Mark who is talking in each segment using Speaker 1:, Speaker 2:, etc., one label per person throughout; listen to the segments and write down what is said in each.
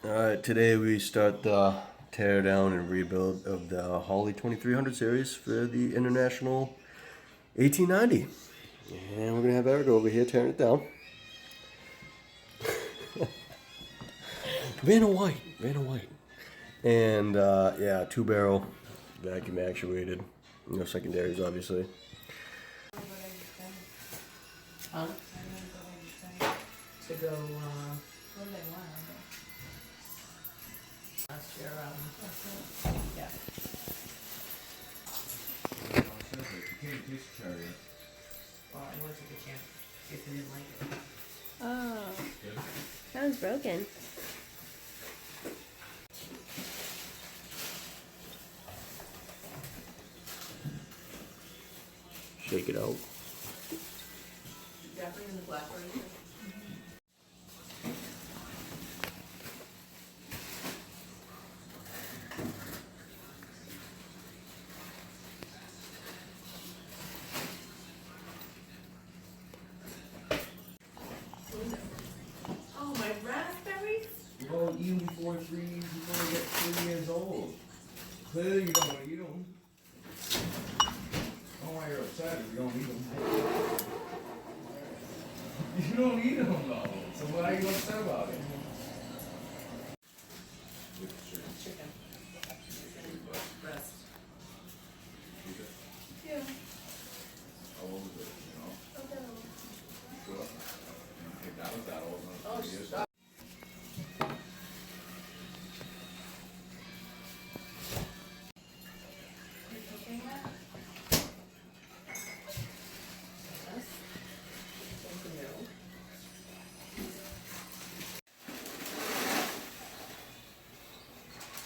Speaker 1: Alright, today we start the tear down and rebuild of the Holley 2300 series for the International 1890. And we're going to have Eric over here tearing it down. Vanna White. And yeah, 2-barrel, vacuum actuated. No secondaries, obviously.
Speaker 2: Huh? To go, last year, yeah. Well, I went to the camp, see if they didn't like it.
Speaker 3: Oh, that was broken.
Speaker 1: Shake it out.
Speaker 2: Definitely in the blackberry. Oh, my raspberries?
Speaker 4: You don't eat them before you get 3 years old. Clearly you don't want to eat them. I don't know why you're upset if you don't eat them. You don't eat them though, so why are you upset about it?
Speaker 2: Chicken. Breast. Yeah.
Speaker 4: How old is it, you know? Sure. If that was that old,
Speaker 2: Oh, stop.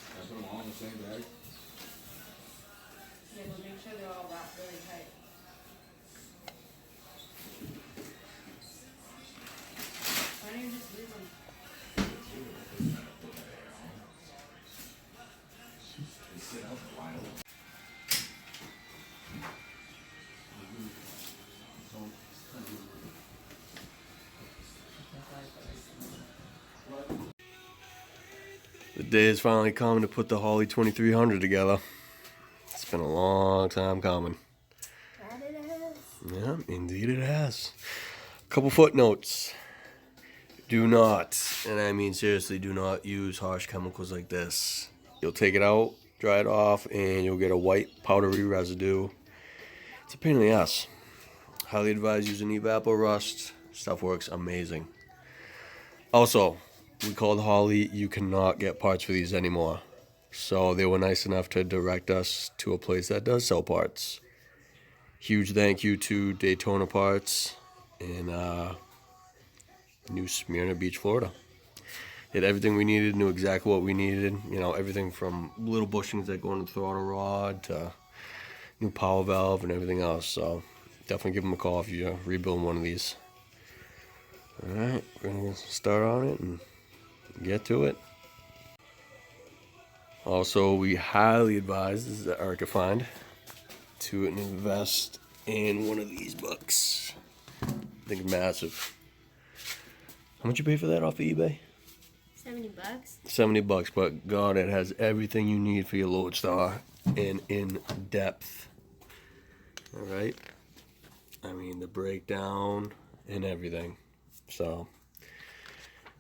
Speaker 4: I put them all in the same bag.
Speaker 2: Yeah, but make sure they're all wrapped really tight. Why don't you just leave them?
Speaker 4: They sit out for a while.
Speaker 1: The day is finally coming to put the Holley 2300 together. It's been a long time coming.
Speaker 3: That it is.
Speaker 1: Yeah, indeed it has. Couple footnotes. Do not, and I mean seriously, do not use harsh chemicals like this. You'll take it out, dry it off, and you'll get a white powdery residue. It's a pain in the ass. Highly advise using Evapo Rust. Stuff works amazing. Also, we called Holley. You cannot get parts for these anymore. So they were nice enough to direct us to a place that does sell parts. Huge thank you to Daytona Parts in New Smyrna Beach, Florida. Did everything we needed, knew exactly what we needed. You know, everything from little bushings that go in the throttle rod to new power valve and everything else. So definitely give them a call if you're rebuilding one of these. Alright, we're going to start on it and get to it. Also, we highly advise, this is the Erica find, to invest in one of these books. I think it's massive. How much you pay for that off of eBay?
Speaker 3: $70.
Speaker 1: $70, but God, it has everything you need for your Loadstar and in depth. Alright? I mean, the breakdown and everything. So,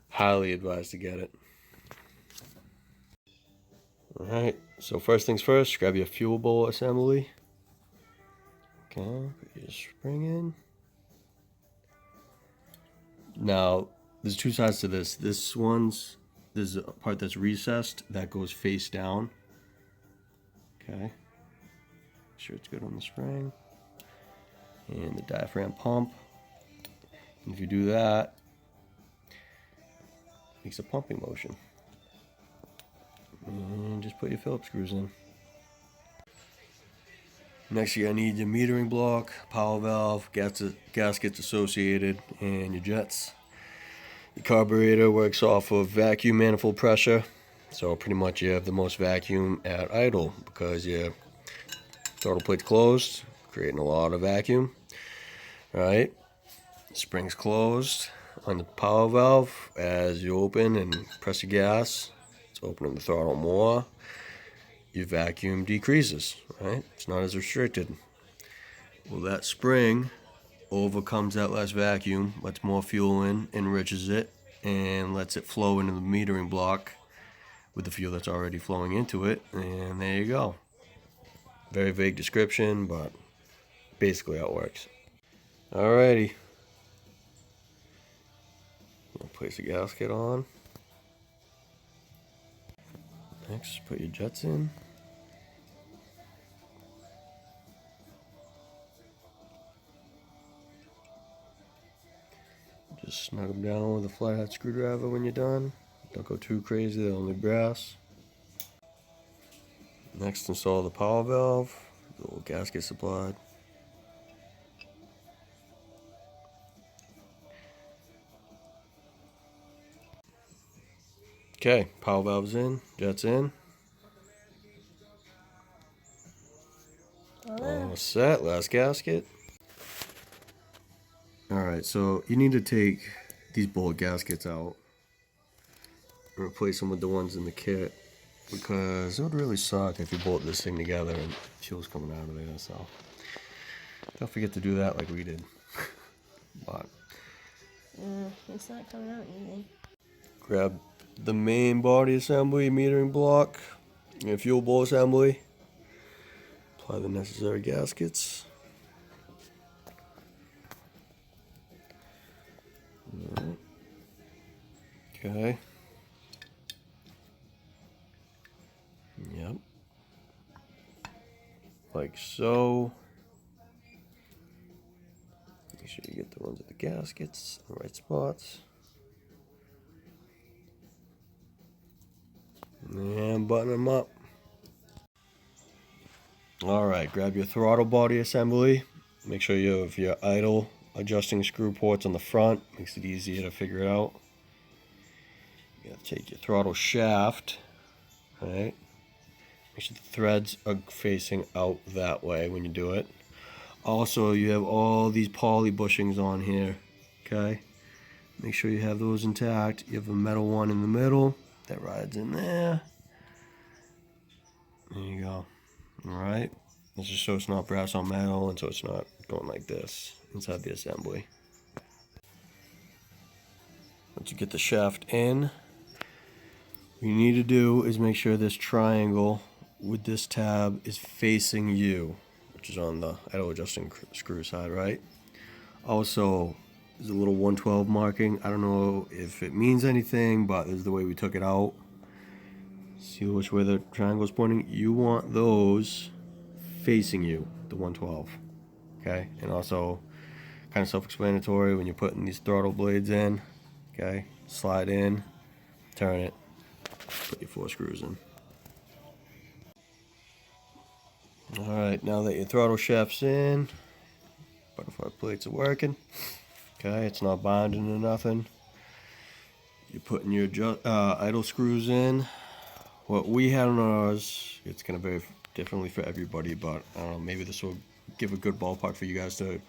Speaker 1: highly advised to get it. Alright, so first things first, grab your fuel bowl assembly. Okay, put your spring in. Now, there's two sides to this. There's a part that's recessed that goes face down. Okay. Make sure it's good on the spring. And the diaphragm pump. And if you do that, it makes a pumping motion. And just put your Phillips screws in. Next, you're gonna need your metering block, power valve, gaskets associated, and your jets. Your carburetor works off of vacuum manifold pressure, so pretty much you have the most vacuum at idle because your throttle plate's closed, creating a lot of vacuum. All right, spring's closed, on the power valve, as you open and press the gas, it's opening the throttle more. Your vacuum decreases, right? It's not as restricted. Well, that spring overcomes that less vacuum, lets more fuel in, enriches it, and lets it flow into the metering block with the fuel that's already flowing into it, and there you go. Very vague description, but basically how it works. Alrighty. I'll place the gasket on. Next, put your jets in. Just snug them down with a flathead screwdriver when you're done. Don't go too crazy, they're only brass. Next, install the power valve. The little gasket supplied. Okay, power valve's in, jets in. All set, last gasket. Alright, so you need to take these bullet gaskets out and replace them with the ones in the kit, because it would really suck if you bolt this thing together and fuel's coming out of there, so don't forget to do that like we did. But
Speaker 3: It's not coming out anything.
Speaker 1: grab the main body assembly, metering block, and fuel bowl assembly. Apply the necessary gaskets. Alright. Okay. Yep. Like so. Make sure you get the ones with the gaskets in the right spots. And button them up. Alright, grab your throttle body assembly. Make sure you have your idle adjusting screw ports on the front. Makes it easier to figure it out. You gotta take your throttle shaft. Alright. Make sure the threads are facing out that way when you do it. Also, you have all these poly bushings on here. Okay? Make sure you have those intact. You have a metal one in the middle that rides in there. There you go. Alright. This is so it's not brass on metal, and so it's not going like this inside the assembly. Once you get the shaft in, what you need to do is make sure this triangle with this tab is facing you, which is on the idle adjusting screw side, right? Also, there's a little 112 marking. I don't know if it means anything, but this is the way we took it out. See which way the triangle is pointing? You want those facing you, the 112. Okay? And also, kind of self-explanatory when you're putting these throttle blades in. Okay? Slide in, turn it, put your 4 screws in. Alright, now that your throttle shaft's in, butterfly plates are working. Okay, it's not bonding or nothing. You're putting your idle screws in. What we had on ours, it's going to vary differently for everybody, but I don't know, maybe this will give a good ballpark for you guys to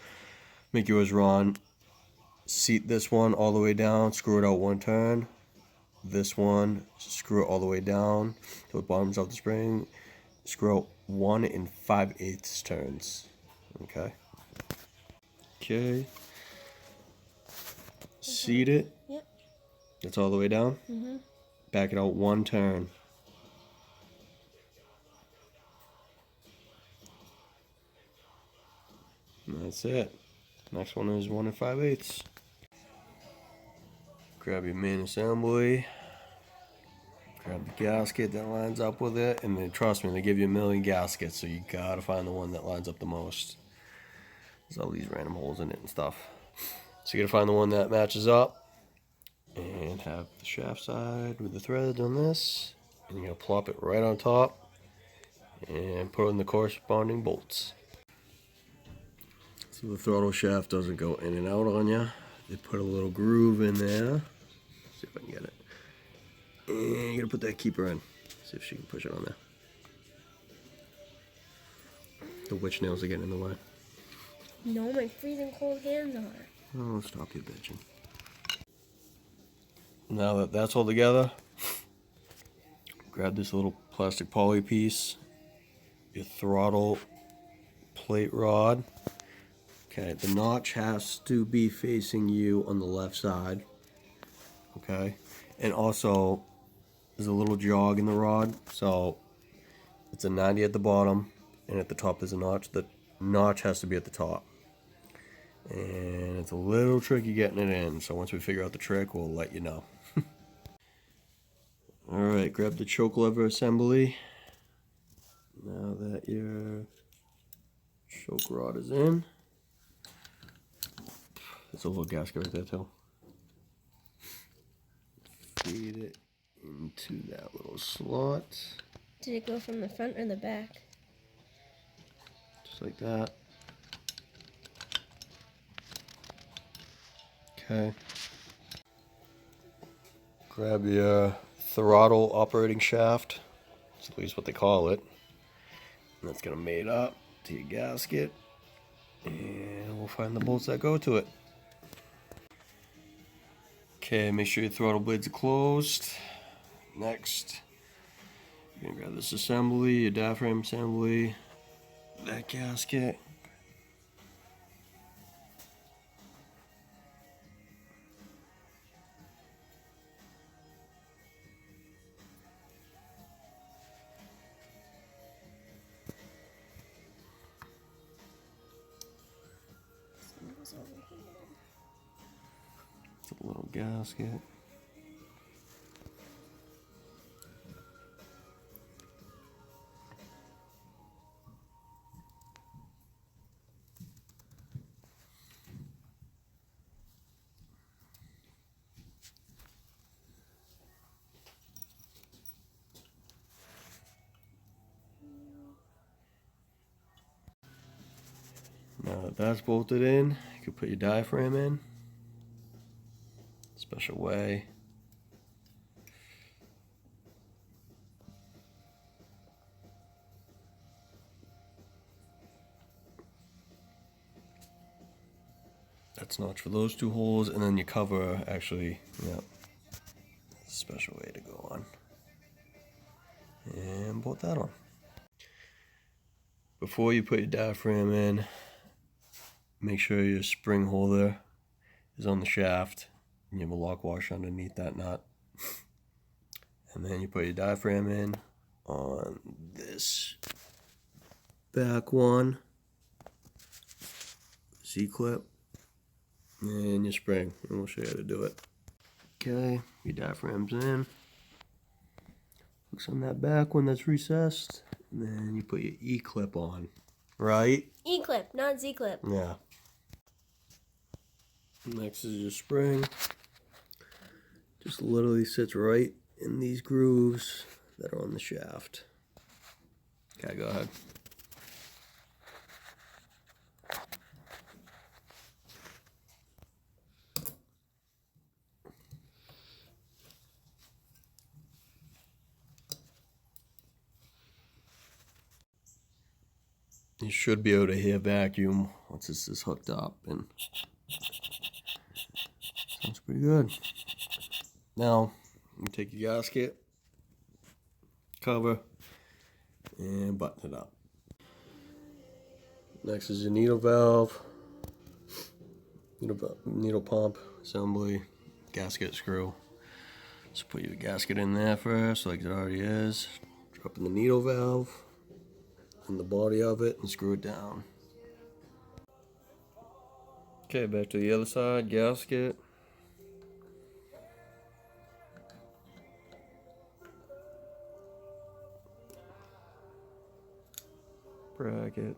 Speaker 1: make yours run. Seat this one all the way down, screw it out 1 turn. This one, screw it all the way down till it bottoms out the spring. Screw out 1 5/8 turns. Okay. Okay. Seat it.
Speaker 3: Yep.
Speaker 1: That's all the way down.
Speaker 3: Mhm.
Speaker 1: Back it out 1 turn. And that's it. Next one is 1 5/8. Grab your main assembly. Grab the gasket that lines up with it, and then trust me, they give you a million gaskets, so you gotta find the one that lines up the most. There's all these random holes in it and stuff. So you gotta find the one that matches up, and have the shaft side with the threads on this, and you're gonna plop it right on top, and put in the corresponding bolts. So the throttle shaft doesn't go in and out on you. They put a little groove in there. See if I can get it. And you're gonna put that keeper in. See if she can push it on there. The witch nails are getting in the way.
Speaker 3: No, my freezing cold hands are.
Speaker 1: Oh, stop you bitching. now that that's all together, grab this little plastic poly piece, your throttle plate rod. Okay, the notch has to be facing you on the left side. Okay, and also there's a little jog in the rod, so it's a 90 at the bottom, and at the top there's a notch. The notch has to be at the top, and it's a little tricky getting it in, so once we figure out the trick, we'll let you know. Alright, grab the choke lever assembly. Now that your choke rod is in, there's a little gasket right there too. Feed it into that little slot.
Speaker 3: Did it go from the front or the back?
Speaker 1: Just like that. Okay. Grab your throttle operating shaft. That's at least what they call it. And that's gonna mate up to your gasket. And we'll find the bolts that go to it. Okay, make sure your throttle blades are closed. Next, you're gonna grab this assembly, your diaphragm assembly, that gasket.
Speaker 3: It's over here.
Speaker 1: It's a little gasket. Now that that's bolted in, you can put your diaphragm in. Special way. That's notch for those two holes, and then your cover actually, yep. Special way to go on. And bolt that on. Before you put your diaphragm in, make sure your spring holder is on the shaft and you have a lock washer underneath that nut. And then you put your diaphragm in on this back one, C-clip, and your spring, and we'll show you how to do it. Okay, your diaphragm's in. Focus on that back one that's recessed, and then you put your E-clip on, right?
Speaker 3: E-clip, not Z-clip.
Speaker 1: Yeah. Next is your spring. Just literally sits right in these grooves that are on the shaft. Okay, go ahead. You should be able to hear vacuum once this is hooked up, and sounds pretty good. Now, you take your gasket, cover, and button it up. Next is your needle valve, needle pump, assembly, gasket screw. So put your gasket in there first, like it already is. Drop in the needle valve in the body of it and screw it down. Okay, back to the other side, gasket. Bracket.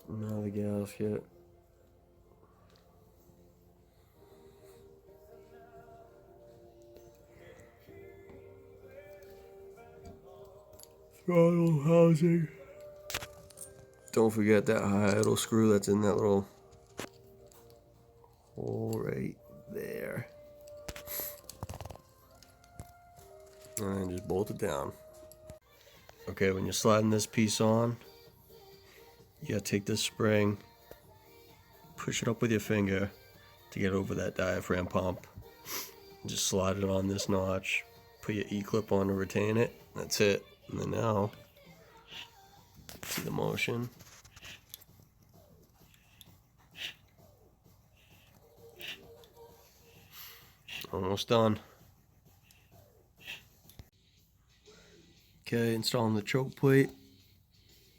Speaker 1: Now the gasket. Throttle housing. Don't forget that high idle screw that's in that little hole right there. And just bolt it down. Okay, when you're sliding this piece on, you gotta take this spring, push it up with your finger, to get over that diaphragm pump. Just slide it on this notch, put your E-clip on to retain it. That's it. And then now, see the motion. Almost done. Okay, installing the choke plate.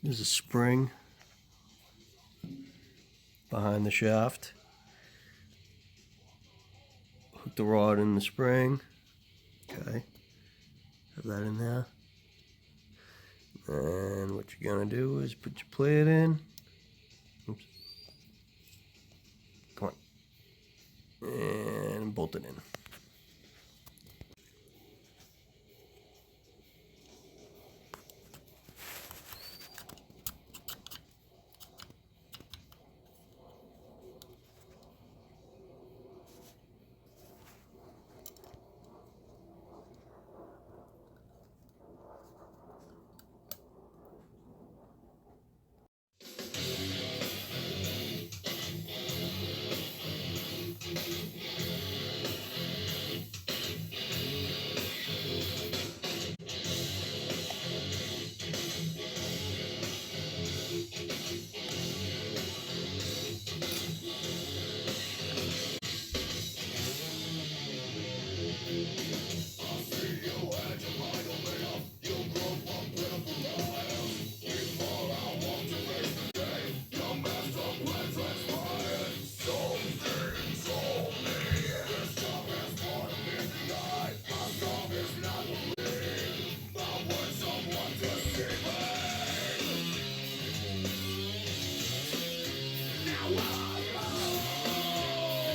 Speaker 1: There's a spring behind the shaft. Hook the rod in the spring. Okay, have that in there. And what you're gonna do is put your plate in. Oops. Come on. And bolt it in.